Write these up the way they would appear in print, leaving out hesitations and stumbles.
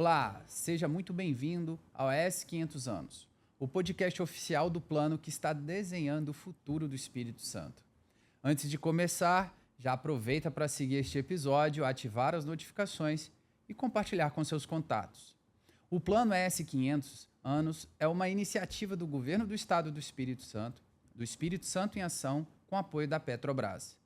Olá, seja muito bem-vindo ao ES 500 Anos, o podcast oficial do plano que está desenhando o futuro do Espírito Santo. Antes de começar, já aproveita para seguir este episódio, ativar as notificações e compartilhar com seus contatos. O Plano ES 500 Anos é uma iniciativa do Governo do Estado do Espírito Santo em Ação, com apoio da Petrobras.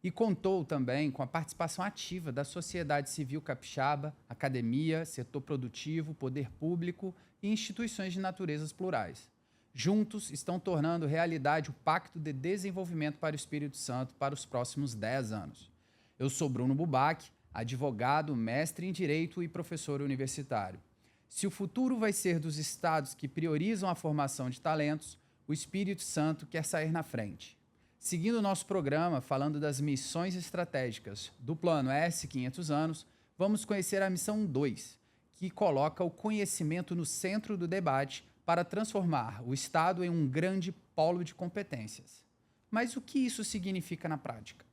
E contou também com a participação ativa da sociedade civil capixaba, academia, setor produtivo, poder público e instituições de naturezas plurais. Juntos estão tornando realidade o Pacto de Desenvolvimento para o Espírito Santo para os próximos 10 anos. Eu sou Bruno Bubac, advogado, mestre em Direito e professor universitário. Se o futuro vai ser dos estados que priorizam a formação de talentos, o Espírito Santo quer sair na frente. Seguindo o nosso programa, falando das missões estratégicas do Plano ES 500 Anos, vamos conhecer a missão 2, que coloca o conhecimento no centro do debate para transformar o Estado em um grande polo de competências. Mas o que isso significa na prática?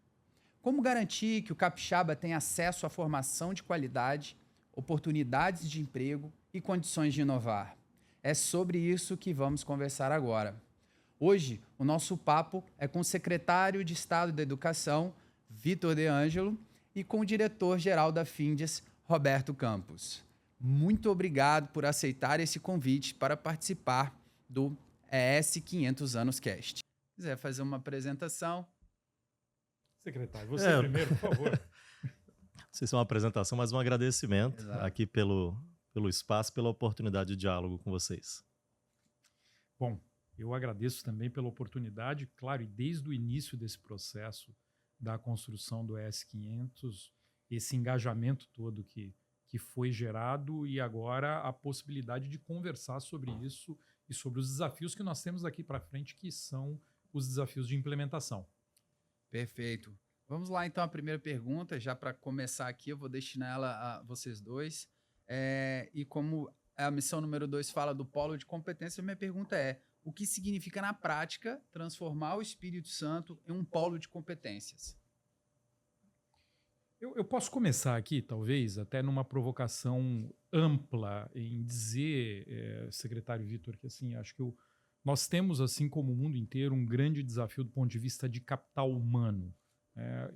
Como garantir que o capixaba tenha acesso à formação de qualidade, oportunidades de emprego e condições de inovar? É sobre isso que vamos conversar agora. Hoje, o nosso papo é com o secretário de Estado da Educação, Vitor De Angelo, e com o diretor-geral da Findes, Roberto Campos. Muito obrigado por aceitar esse convite para participar do ES 500 Anos Cast. Se quiser fazer uma apresentação. Secretário, você primeiro, por favor. Não sei se é uma apresentação, mas um agradecimento. Exato. Aqui pelo espaço, pela oportunidade de diálogo com vocês. Bom, eu agradeço também pela oportunidade, claro, e desde o início desse processo da construção do ES 500, esse engajamento todo que foi gerado e agora a possibilidade de conversar sobre isso e sobre os desafios que nós temos daqui para frente, que são os desafios de implementação. Perfeito. Vamos lá, então, a primeira pergunta. Já para começar aqui, eu vou destinar ela a vocês dois. E como a missão número 2 fala do polo de competência, minha pergunta é: o que significa, na prática, transformar o Espírito Santo em um polo de competências? Eu posso começar aqui, talvez, até numa provocação ampla em dizer, secretário Vitor, que assim, acho que nós temos, assim como o mundo inteiro, um grande desafio do ponto de vista de capital humano.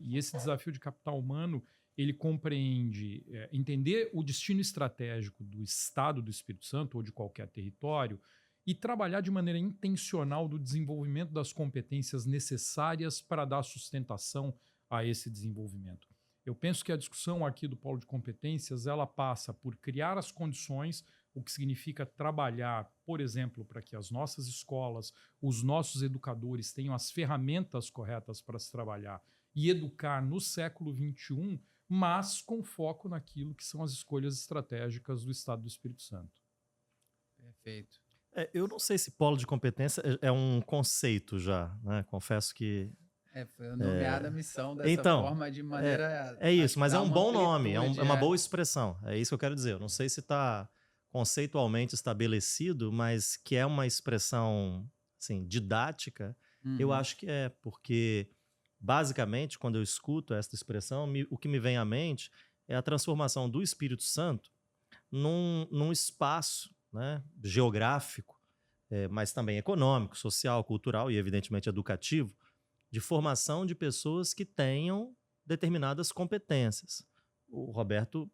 E esse desafio de capital humano, ele compreende entender o destino estratégico do Estado do Espírito Santo ou de qualquer território e trabalhar de maneira intencional do desenvolvimento das competências necessárias para dar sustentação a esse desenvolvimento. Eu penso que a discussão aqui do polo de competências, ela passa por criar as condições, o que significa trabalhar, por exemplo, para que as nossas escolas, os nossos educadores tenham as ferramentas corretas para se trabalhar e educar no século XXI, mas com foco naquilo que são as escolhas estratégicas do Estado do Espírito Santo. Perfeito. Eu não sei se polo de competência é um conceito já, né? Confesso que... Foi nomeada a missão dessa então, forma de maneira... É isso, mas é um bom nome, é amplitude, uma boa expressão. É isso que eu quero dizer. Eu não sei se está conceitualmente estabelecido, mas que é uma expressão assim, didática, eu acho que é, porque basicamente, quando eu escuto essa expressão, o que me vem à mente é a transformação do Espírito Santo num espaço, né, geográfico, mas também econômico, social, cultural e, evidentemente, educativo, de formação de pessoas que tenham determinadas competências. O Roberto,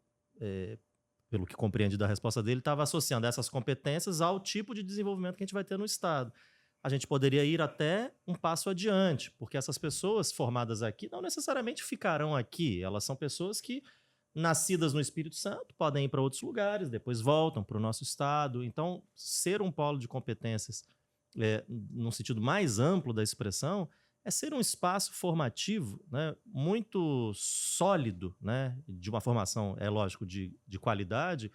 pelo que compreende da resposta dele, estava associando essas competências ao tipo de desenvolvimento que a gente vai ter no Estado. A gente poderia ir até um passo adiante, porque essas pessoas formadas aqui não necessariamente ficarão aqui. Elas são pessoas que, nascidas no Espírito Santo, podem ir para outros lugares, depois voltam para o nosso Estado. Então, ser um polo de competências, no sentido mais amplo da expressão, é ser um espaço formativo, né, muito sólido, né, de uma formação, é lógico, de qualidade,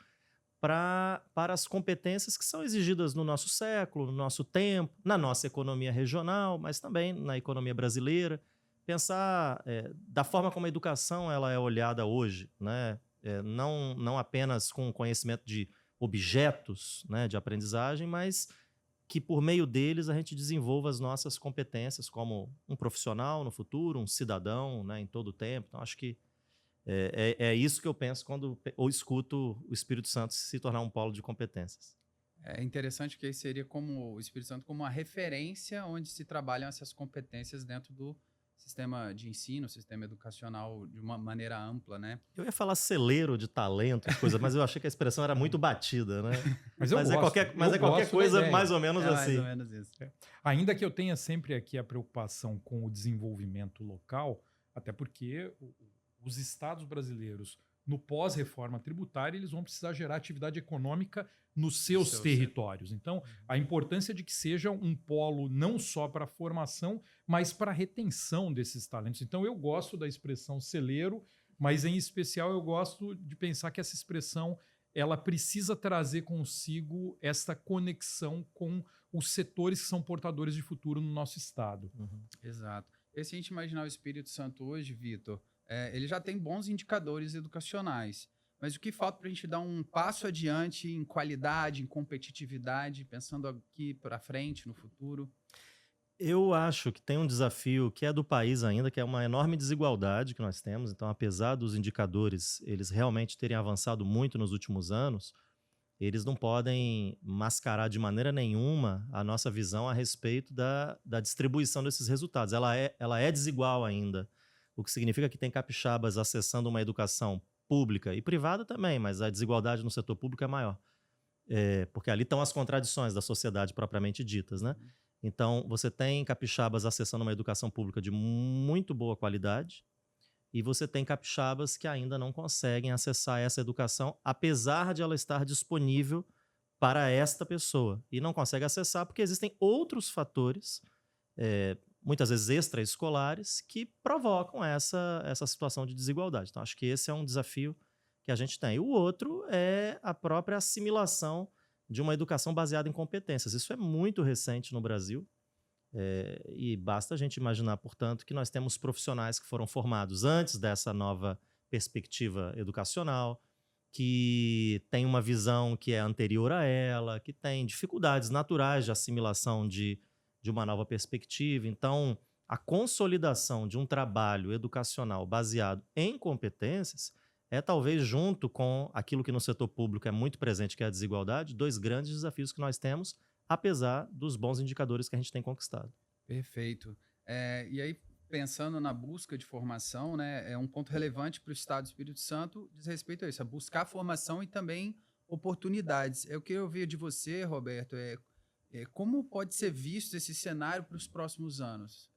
para as competências que são exigidas no nosso século, no nosso tempo, na nossa economia regional, mas também na economia brasileira. Pensar da forma como a educação ela é olhada hoje, né, não apenas com conhecimento de objetos, né, de aprendizagem, mas que por meio deles a gente desenvolva as nossas competências como um profissional no futuro, um cidadão, né, em todo o tempo. Então, acho que É isso que eu penso quando ou escuto o Espírito Santo se tornar um polo de competências. É interessante que aí seria como o Espírito Santo como uma referência onde se trabalham essas competências dentro do sistema de ensino, sistema educacional de uma maneira ampla, né? Eu ia falar celeiro de talento, coisa, mas eu achei que a expressão era muito batida, né? Mas eu Mas é gosto, qualquer, mas eu é qualquer gosto da coisa ideia. mais ou menos É mais assim. ou menos isso. Ainda que eu tenha sempre aqui a preocupação com o desenvolvimento local, até porque os estados brasileiros, no pós-reforma tributária, eles vão precisar gerar atividade econômica nos seus territórios. Então, a importância de que seja um polo não só para a formação, mas para a retenção desses talentos. Então, eu gosto da expressão celeiro, mas em especial eu gosto de pensar que essa expressão ela precisa trazer consigo esta conexão com os setores que são portadores de futuro no nosso estado. Exato. E se a gente imaginar o Espírito Santo hoje, Vitor, ele já tem bons indicadores educacionais. Mas o que falta para a gente dar um passo adiante em qualidade, em competitividade, pensando aqui para frente, no futuro? Eu acho que tem um desafio que é do país ainda, que é uma enorme desigualdade que nós temos. Então, apesar dos indicadores eles realmente terem avançado muito nos últimos anos, eles não podem mascarar de maneira nenhuma a nossa visão a respeito da distribuição desses resultados. Ela é desigual ainda, o que significa que tem capixabas acessando uma educação pública e privada também, mas a desigualdade no setor público é maior. Porque ali estão as contradições da sociedade propriamente ditas, né? Então, você tem capixabas acessando uma educação pública de muito boa qualidade e você tem capixabas que ainda não conseguem acessar essa educação, apesar de ela estar disponível para esta pessoa. E não consegue acessar porque existem outros fatores, muitas vezes extraescolares, que provocam essa situação de desigualdade. Então, acho que esse é um desafio que a gente tem. E o outro é a própria assimilação de uma educação baseada em competências. Isso é muito recente no Brasil. E basta a gente imaginar, portanto, que nós temos profissionais que foram formados antes dessa nova perspectiva educacional, que têm uma visão que é anterior a ela, que tem dificuldades naturais de assimilação de uma nova perspectiva. Então, a consolidação de um trabalho educacional baseado em competências talvez, junto com aquilo que no setor público é muito presente, que é a desigualdade, dois grandes desafios que nós temos, apesar dos bons indicadores que a gente tem conquistado. Perfeito. E aí, pensando na busca de formação, né, é um ponto relevante para o Estado do Espírito Santo diz respeito a isso, a buscar formação e também oportunidades. Eu queria ouvir de você, Roberto, como pode ser visto esse cenário para os próximos anos?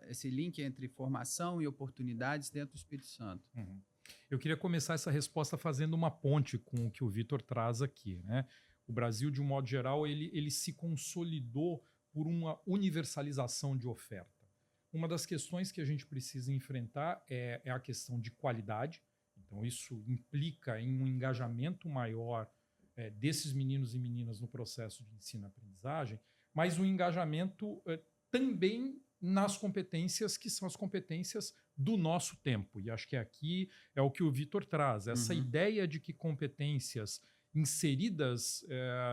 Esse link entre formação e oportunidades dentro do Espírito Santo. Eu queria começar essa resposta fazendo uma ponte com o que o Vitor traz aqui, né? O Brasil, de um modo geral, ele se consolidou por uma universalização de oferta. Uma das questões que a gente precisa enfrentar é a questão de qualidade. Então, isso implica em um engajamento maior desses meninos e meninas no processo de ensino-aprendizagem, mas um engajamento também nas competências que são as competências do nosso tempo. E acho que aqui é o que o Vitor traz. Essa ideia de que competências inseridas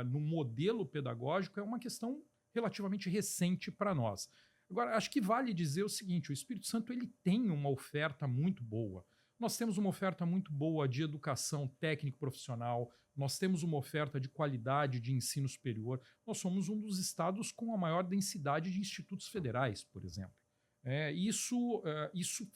no modelo pedagógico é uma questão relativamente recente para nós. Agora, acho que vale dizer o seguinte, o Espírito Santo ele tem uma oferta muito boa. Nós temos uma oferta muito boa de educação técnico-profissional, nós temos uma oferta de qualidade de ensino superior, nós somos um dos estados com a maior densidade de institutos federais, por exemplo. Isso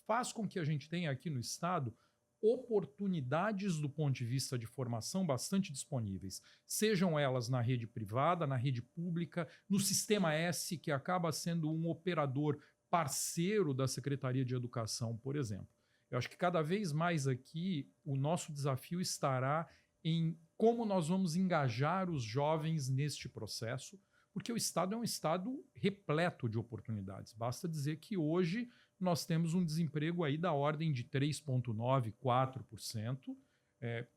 faz com que a gente tenha aqui no estado oportunidades do ponto de vista de formação bastante disponíveis, sejam elas na rede privada, na rede pública, no Sistema S, que acaba sendo um operador parceiro da Secretaria de Educação, por exemplo. Eu acho que cada vez mais aqui o nosso desafio estará em como nós vamos engajar os jovens neste processo, porque o Estado é um Estado repleto de oportunidades. Basta dizer que hoje nós temos um desemprego aí da ordem de 3,9%, 4%,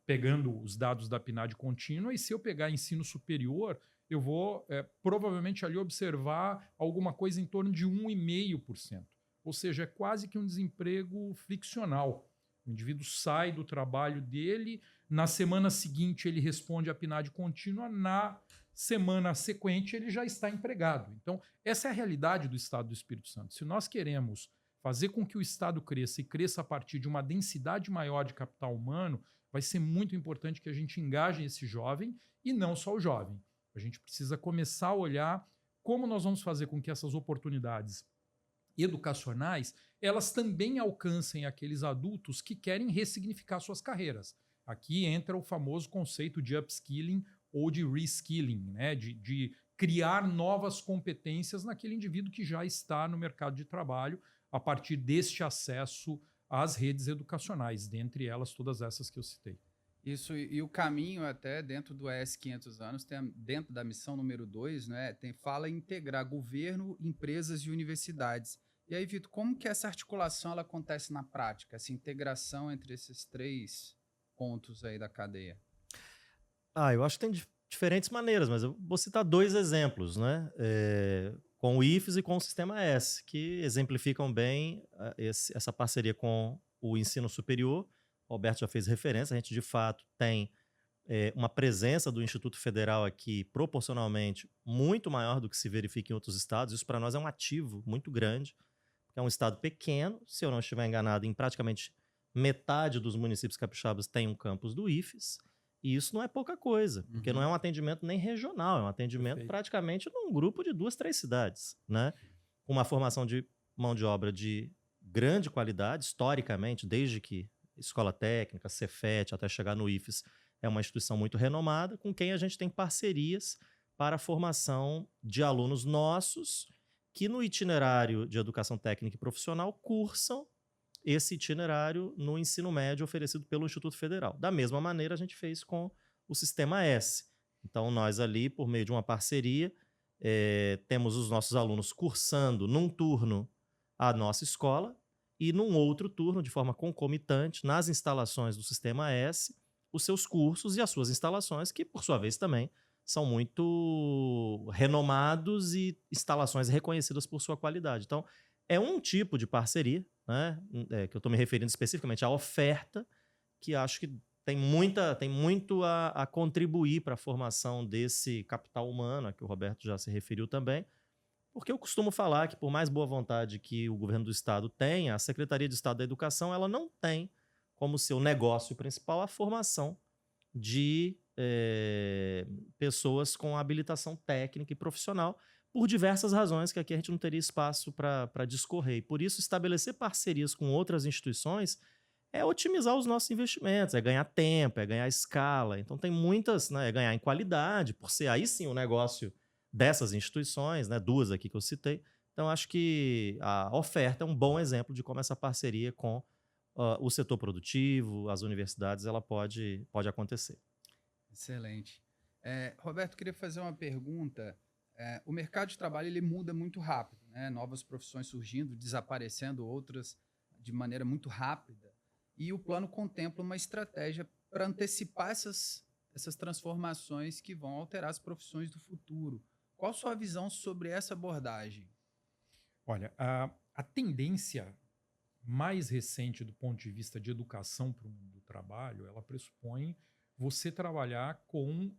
pegando os dados da PNAD contínua, e se eu pegar ensino superior, eu vou provavelmente ali observar alguma coisa em torno de 1,5%. Ou seja, é quase que um desemprego friccional. O indivíduo sai do trabalho dele, na semana seguinte ele responde à PNAD contínua, na semana sequente ele já está empregado. Então, essa é a realidade do Estado do Espírito Santo. Se nós queremos fazer com que o Estado cresça e cresça a partir de uma densidade maior de capital humano, vai ser muito importante que a gente engaje esse jovem e não só o jovem. A gente precisa começar a olhar como nós vamos fazer com que essas oportunidades educacionais, elas também alcancem aqueles adultos que querem ressignificar suas carreiras. Aqui entra o famoso conceito de upskilling ou de reskilling, né? de criar novas competências naquele indivíduo que já está no mercado de trabalho a partir deste acesso às redes educacionais, dentre elas todas essas que eu citei. Isso, e o caminho até dentro do ES 500 anos, dentro da missão número 2, né, fala em integrar governo, empresas e universidades. E aí, Vitor, como que essa articulação ela acontece na prática, essa integração entre esses 3 pontos aí da cadeia? Eu acho que tem diferentes maneiras, mas eu vou citar 2 exemplos, né? Com o IFES e com o Sistema S, que exemplificam bem essa parceria com o ensino superior. O Roberto já fez referência, a gente de fato tem uma presença do Instituto Federal aqui proporcionalmente muito maior do que se verifica em outros estados. Isso para nós é um ativo muito grande, porque é um estado pequeno, se eu não estiver enganado, em praticamente metade dos municípios capixabas tem um campus do IFES, e isso não é pouca coisa, porque não é um atendimento nem regional, é um atendimento praticamente num grupo de 2, 3 cidades, né? Com uma formação de mão de obra de grande qualidade, historicamente, desde que Escola Técnica, Cefet, até chegar no IFES, é uma instituição muito renomada, com quem a gente tem parcerias para a formação de alunos nossos que no itinerário de educação técnica e profissional cursam esse itinerário no ensino médio oferecido pelo Instituto Federal. Da mesma maneira, a gente fez com o Sistema S. Então, nós ali, por meio de uma parceria, temos os nossos alunos cursando num turno a nossa escola e num outro turno, de forma concomitante, nas instalações do Sistema S, os seus cursos e as suas instalações, que, por sua vez, também são muito renomados e instalações reconhecidas por sua qualidade. Então, é um tipo de parceria, né, que eu estou me referindo especificamente à oferta, que acho que tem muito a contribuir para a formação desse capital humano, a que o Roberto já se referiu também, porque eu costumo falar que, por mais boa vontade que o governo do Estado tenha, a Secretaria de Estado da Educação ela não tem como seu negócio principal a formação de pessoas com habilitação técnica e profissional, por diversas razões que aqui a gente não teria espaço para discorrer. E por isso, estabelecer parcerias com outras instituições é otimizar os nossos investimentos, é ganhar tempo, é ganhar escala. Então tem muitas, né, é ganhar em qualidade, por ser aí sim o negócio dessas instituições, né, 2 aqui que eu citei. Então acho que a oferta é um bom exemplo de como essa parceria com o setor produtivo, as universidades, ela pode acontecer. Excelente. Roberto, queria fazer uma pergunta. O mercado de trabalho ele muda muito rápido, né? Novas profissões surgindo, desaparecendo, outras de maneira muito rápida. E o plano contempla uma estratégia para antecipar essas transformações que vão alterar as profissões do futuro. Qual a sua visão sobre essa abordagem? Olha, a tendência mais recente do ponto de vista de educação para o mundo do trabalho, ela pressupõe você trabalhar com,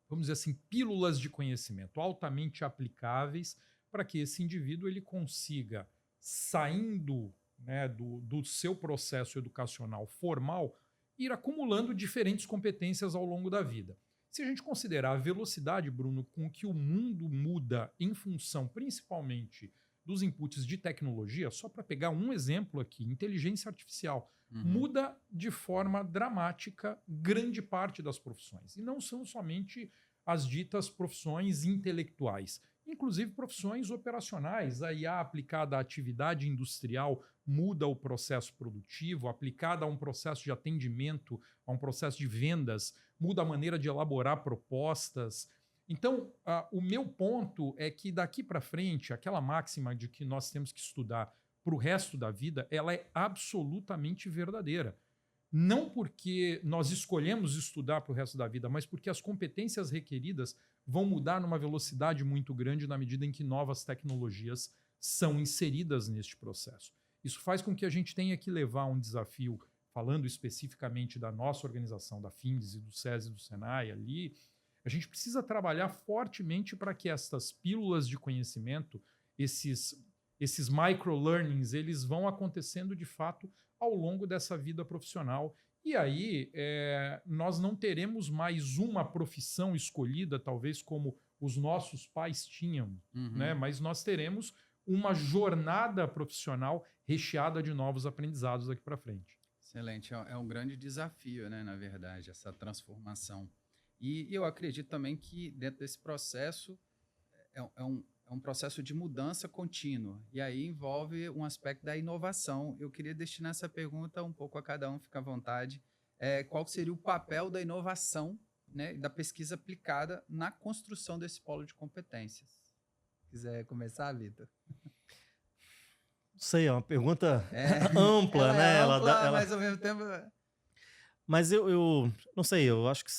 vamos dizer assim, pílulas de conhecimento altamente aplicáveis para que esse indivíduo ele consiga, saindo, né, do seu processo educacional formal, ir acumulando diferentes competências ao longo da vida. Se a gente considerar a velocidade, Bruno, com que o mundo muda em função principalmente dos inputs de tecnologia, só para pegar um exemplo aqui, inteligência artificial, muda de forma dramática grande parte das profissões. E não são somente as ditas profissões intelectuais, inclusive profissões operacionais. A IA aplicada à atividade industrial muda o processo produtivo, aplicada a um processo de atendimento, a um processo de vendas, muda a maneira de elaborar propostas. Então, o meu ponto é que daqui para frente, aquela máxima de que nós temos que estudar para o resto da vida, ela é absolutamente verdadeira. Não porque nós escolhemos estudar para o resto da vida, mas porque as competências requeridas vão mudar numa velocidade muito grande na medida em que novas tecnologias são inseridas neste processo. Isso faz com que a gente tenha que levar um desafio, falando especificamente da nossa organização, da FINDES e do SESI e do SENAI ali, a gente precisa trabalhar fortemente para que estas pílulas de conhecimento, esses esses micro-learnings, eles vão acontecendo de fato ao longo dessa vida profissional. E aí, nós não teremos mais uma profissão escolhida, talvez como os nossos pais tinham, né? Mas nós teremos uma jornada profissional recheada de novos aprendizados daqui para frente. Excelente. É um grande desafio, né, na verdade, essa transformação. E eu acredito também que dentro desse processo é um processo de mudança contínua. E aí envolve um aspecto da inovação. Eu queria destinar essa pergunta um pouco a cada um, fica à vontade. Qual seria o papel da inovação, né, da pesquisa aplicada na construção desse polo de competências? Quiser começar, Vitor? Não sei, é uma pergunta ampla, né? Mas ao mesmo tempo... Mas eu não sei, eu acho que...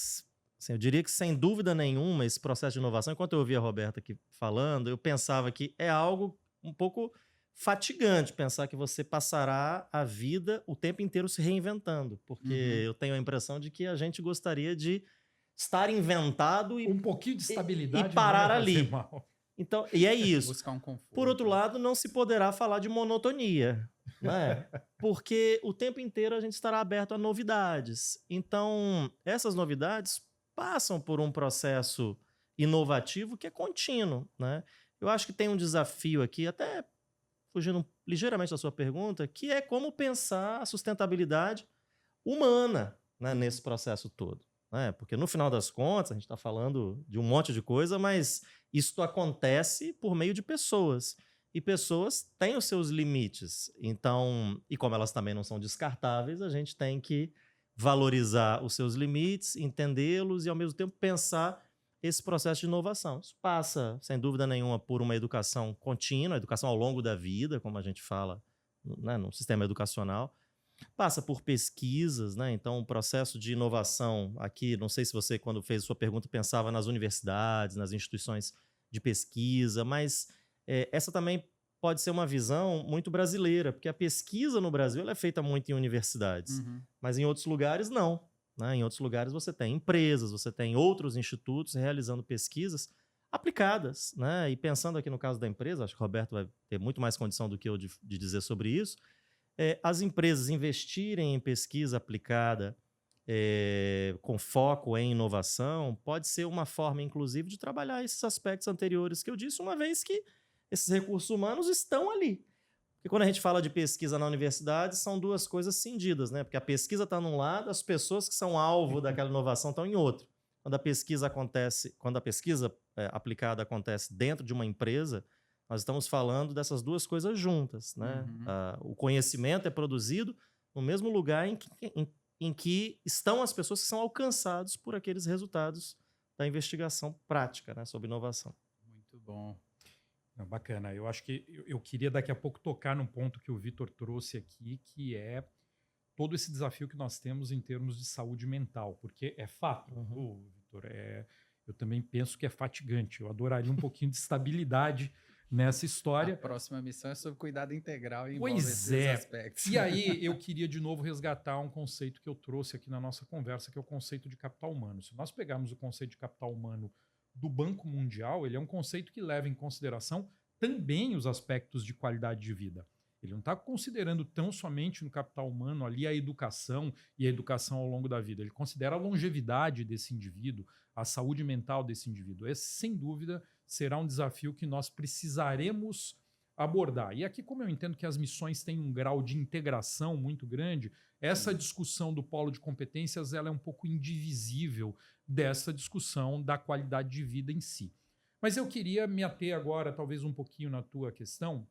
Assim, eu diria que, sem dúvida nenhuma, esse processo de inovação, enquanto eu ouvia a Roberta aqui falando, eu pensava que é algo um pouco fatigante pensar que você passará a vida o tempo inteiro se reinventando, porque eu tenho a impressão de que a gente gostaria de estar inventado e um pouquinho de estabilidade e parar não ia fazer ali. mal. Então, e é isso. Buscar um conforto. Por outro lado, não se poderá falar de monotonia, né? Porque o tempo inteiro a gente estará aberto a novidades. Então, essas novidades passam por um processo inovativo que é contínuo, né? Eu acho que tem um desafio aqui, até fugindo ligeiramente da sua pergunta, que é como pensar a sustentabilidade humana, né, nesse processo todo, né? Porque no final das contas, a gente está falando de um monte de coisa, mas isso acontece por meio de pessoas. E pessoas têm os seus limites. Então, e como elas também não são descartáveis, a gente tem que valorizar os seus limites, entendê-los e, ao mesmo tempo, pensar esse processo de inovação. Isso passa, sem dúvida nenhuma, por uma educação contínua, educação ao longo da vida, como a gente fala, né, no sistema educacional. Passa por pesquisas, né? Então, o processo de inovação aqui, não sei se você, quando fez a sua pergunta, pensava nas universidades, nas instituições de pesquisa, mas essa também pode ser uma visão muito brasileira, porque a pesquisa no Brasil ela é feita muito em universidades, mas em outros lugares não, né? Em outros lugares você tem empresas, você tem outros institutos realizando pesquisas aplicadas, né? E pensando aqui no caso da empresa, acho que o Roberto vai ter muito mais condição do que eu de dizer sobre isso, as empresas investirem em pesquisa aplicada com foco em inovação pode ser uma forma, inclusive, de trabalhar esses aspectos anteriores que eu disse, uma vez que esses recursos humanos estão ali. Porque quando a gente fala de pesquisa na universidade, são duas coisas cindidas, né? Porque a pesquisa está num lado, as pessoas que são alvo daquela inovação estão em outro. Quando a pesquisa aplicada acontece dentro de uma empresa, nós estamos falando dessas duas coisas juntas, né? O conhecimento é produzido no mesmo lugar em que estão as pessoas que são alcançadas por aqueles resultados da investigação prática, né, sobre inovação. Muito bom. Bacana. Eu acho que eu queria daqui a pouco tocar num ponto que o Vitor trouxe aqui, que é todo esse desafio que nós temos em termos de saúde mental, porque é fato, Vitor, eu também penso que é fatigante. Eu adoraria um pouquinho de estabilidade nessa história. A próxima missão é sobre cuidado integral e envolve esses aspectos. E aí eu queria de novo resgatar um conceito que eu trouxe aqui na nossa conversa, que é o conceito de capital humano. Se nós pegarmos o conceito de capital humano do Banco Mundial, ele é um conceito que leva em consideração também os aspectos de qualidade de vida. Ele não está considerando tão somente no capital humano ali a educação e a educação ao longo da vida. Ele considera a longevidade desse indivíduo, a saúde mental desse indivíduo. Esse, sem dúvida, será um desafio que nós precisaremos abordar. E aqui, como eu entendo que as missões têm um grau de integração muito grande, essa discussão do polo de competências ela é um pouco indivisível dessa discussão da qualidade de vida em si. Mas eu queria me ater agora, talvez um pouquinho na tua questão,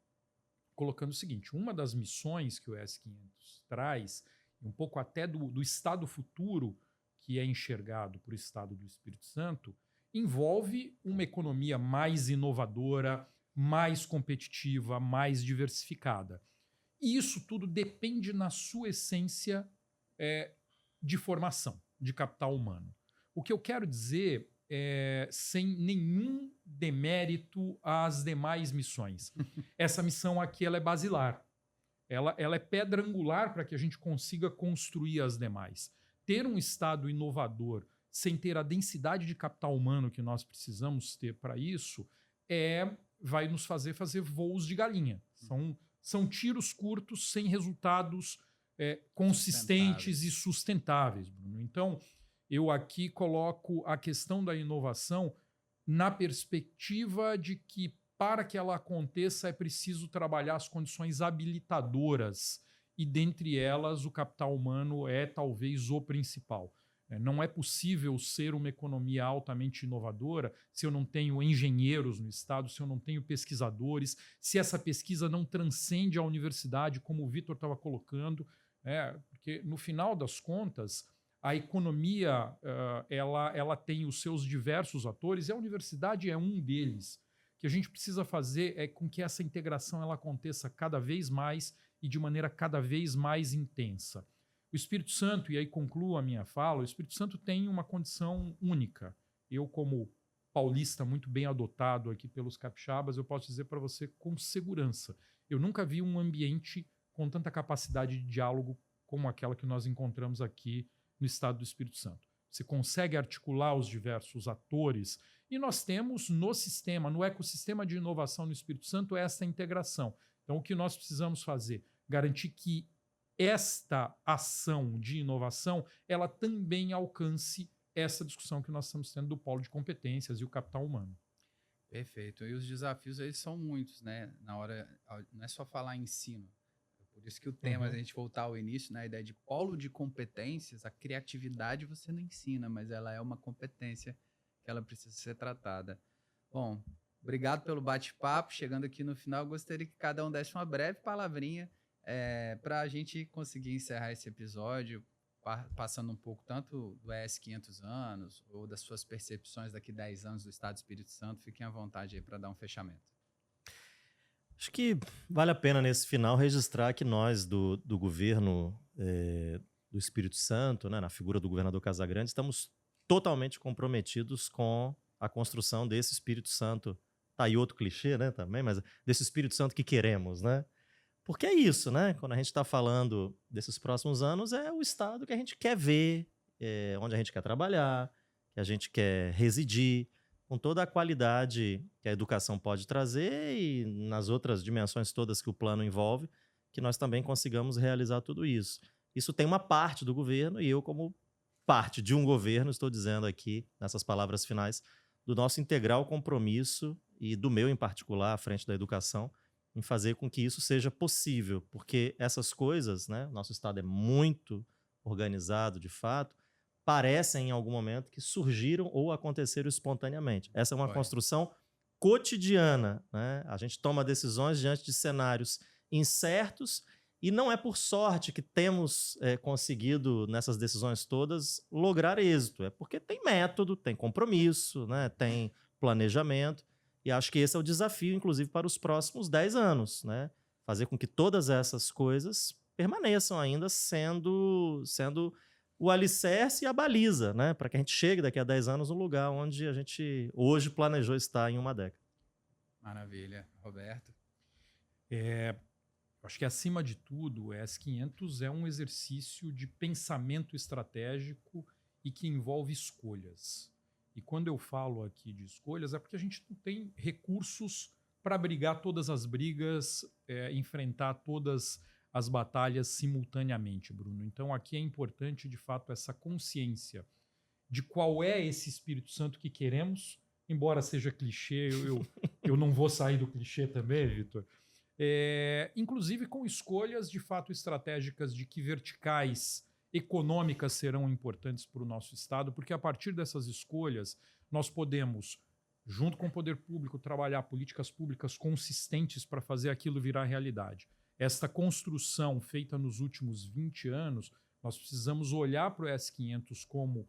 colocando o seguinte, uma das missões que o S500 traz, um pouco até do estado futuro que é enxergado por Estado do Espírito Santo, envolve uma economia mais inovadora, mais competitiva, mais diversificada. E isso tudo depende, na sua essência, de formação, de capital humano. O que eu quero dizer sem nenhum demérito às demais missões. Essa missão aqui ela é basilar. Ela é pedra angular para que a gente consiga construir as demais. Ter um Estado inovador sem ter a densidade de capital humano que nós precisamos ter para isso é vai nos fazer voos de galinha. São tiros curtos sem resultados consistentes e sustentáveis, Bruno. Então, eu aqui coloco a questão da inovação na perspectiva de que, para que ela aconteça, é preciso trabalhar as condições habilitadoras, e dentre elas o capital humano é talvez o principal. Não é possível ser uma economia altamente inovadora se eu não tenho engenheiros no Estado, se eu não tenho pesquisadores, se essa pesquisa não transcende a universidade, como o Vitor estava colocando, porque no final das contas a economia ela tem os seus diversos atores e a universidade é um deles. O que a gente precisa fazer é com que essa integração ela aconteça cada vez mais e de maneira cada vez mais intensa. O Espírito Santo, e aí concluo a minha fala, o Espírito Santo tem uma condição única. Eu, como paulista muito bem adotado aqui pelos capixabas, eu posso dizer para você com segurança. Eu nunca vi um ambiente com tanta capacidade de diálogo como aquela que nós encontramos aqui no estado do Espírito Santo. Você consegue articular os diversos atores e nós temos no sistema, no ecossistema de inovação no Espírito Santo, essa integração. Então, o que nós precisamos fazer? Garantir que esta ação de inovação, ela também alcance essa discussão que nós estamos tendo do polo de competências e o capital humano. Perfeito. E os desafios, eles são muitos, né? Na hora, não é só falar em ensino. Por isso que o tema, a gente voltar ao início, né? A ideia de polo de competências, a criatividade você não ensina, mas ela é uma competência que ela precisa ser tratada. Bom, obrigado pelo bate-papo. Chegando aqui no final, gostaria que cada um desse uma breve palavrinha para a gente conseguir encerrar esse episódio, passando um pouco tanto do ES 500 anos ou das suas percepções daqui 10 anos do Estado do Espírito Santo. Fiquem à vontade aí para dar um fechamento. Acho que vale a pena, nesse final, registrar que nós, do governo do Espírito Santo, né, na figura do governador Casagrande, estamos totalmente comprometidos com a construção desse Espírito Santo. Tá aí outro clichê, né, também, mas desse Espírito Santo que queremos, né? Porque é isso, né? Quando a gente está falando desses próximos anos, é o estado que a gente quer ver, onde a gente quer trabalhar, que a gente quer residir, com toda a qualidade que a educação pode trazer e nas outras dimensões todas que o plano envolve, que nós também consigamos realizar tudo isso. Isso tem uma parte do governo e eu, como parte de um governo, estou dizendo aqui, nessas palavras finais, do nosso integral compromisso e do meu em particular, à frente da educação, em fazer com que isso seja possível, porque essas coisas, né, nosso Estado é muito organizado de fato, parecem em algum momento que surgiram ou aconteceram espontaneamente. Essa é uma construção cotidiana, né? A gente toma decisões diante de cenários incertos e não é por sorte que temos conseguido, nessas decisões todas, lograr êxito. É porque tem método, tem compromisso, né? Tem planejamento. E acho que esse é o desafio, inclusive, para os próximos 10 anos, né? Fazer com que todas essas coisas permaneçam ainda sendo o alicerce e a baliza, né? Para que a gente chegue daqui a 10 anos no lugar onde a gente hoje planejou estar em uma década. Maravilha. Roberto? Acho que, acima de tudo, o ES 500 é um exercício de pensamento estratégico e que envolve escolhas. E quando eu falo aqui de escolhas, é porque a gente não tem recursos para brigar todas as brigas, enfrentar todas as batalhas simultaneamente, Bruno. Então, aqui é importante, de fato, essa consciência de qual é esse Espírito Santo que queremos, embora seja clichê, eu não vou sair do clichê também, Vitor. Inclusive com escolhas, de fato, estratégicas de que verticais econômicas serão importantes para o nosso Estado, porque a partir dessas escolhas nós podemos, junto com o poder público, trabalhar políticas públicas consistentes para fazer aquilo virar realidade. Esta construção feita nos últimos 20 anos, nós precisamos olhar para o ES 500 como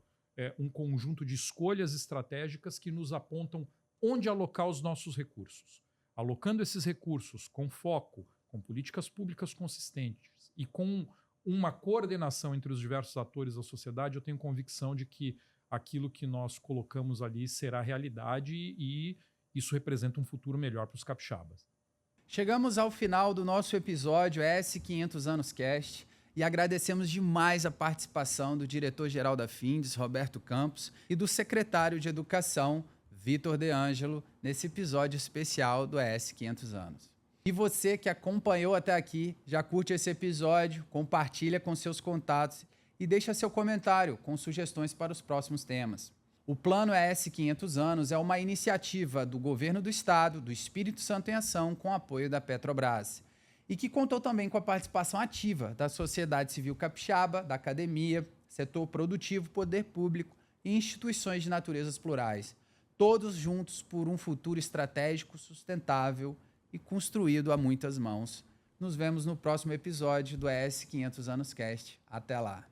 um conjunto de escolhas estratégicas que nos apontam onde alocar os nossos recursos. Alocando esses recursos com foco, com políticas públicas consistentes e com uma coordenação entre os diversos atores da sociedade, eu tenho convicção de que aquilo que nós colocamos ali será realidade e isso representa um futuro melhor para os capixabas. Chegamos ao final do nosso episódio ES 500 Anos Cast e agradecemos demais a participação do diretor-geral da FINDES, Roberto Campos, e do secretário de Educação, Vitor De Angelo, nesse episódio especial do ES 500 Anos. E você que acompanhou até aqui, já curte esse episódio, compartilha com seus contatos e deixa seu comentário com sugestões para os próximos temas. O Plano ES 500 Anos é uma iniciativa do Governo do Estado, do Espírito Santo em Ação, com apoio da Petrobras, e que contou também com a participação ativa da sociedade civil capixaba, da academia, setor produtivo, poder público e instituições de naturezas plurais, todos juntos por um futuro estratégico, sustentável e construído a muitas mãos. Nos vemos no próximo episódio do ES 500 Anos Cast. Até lá!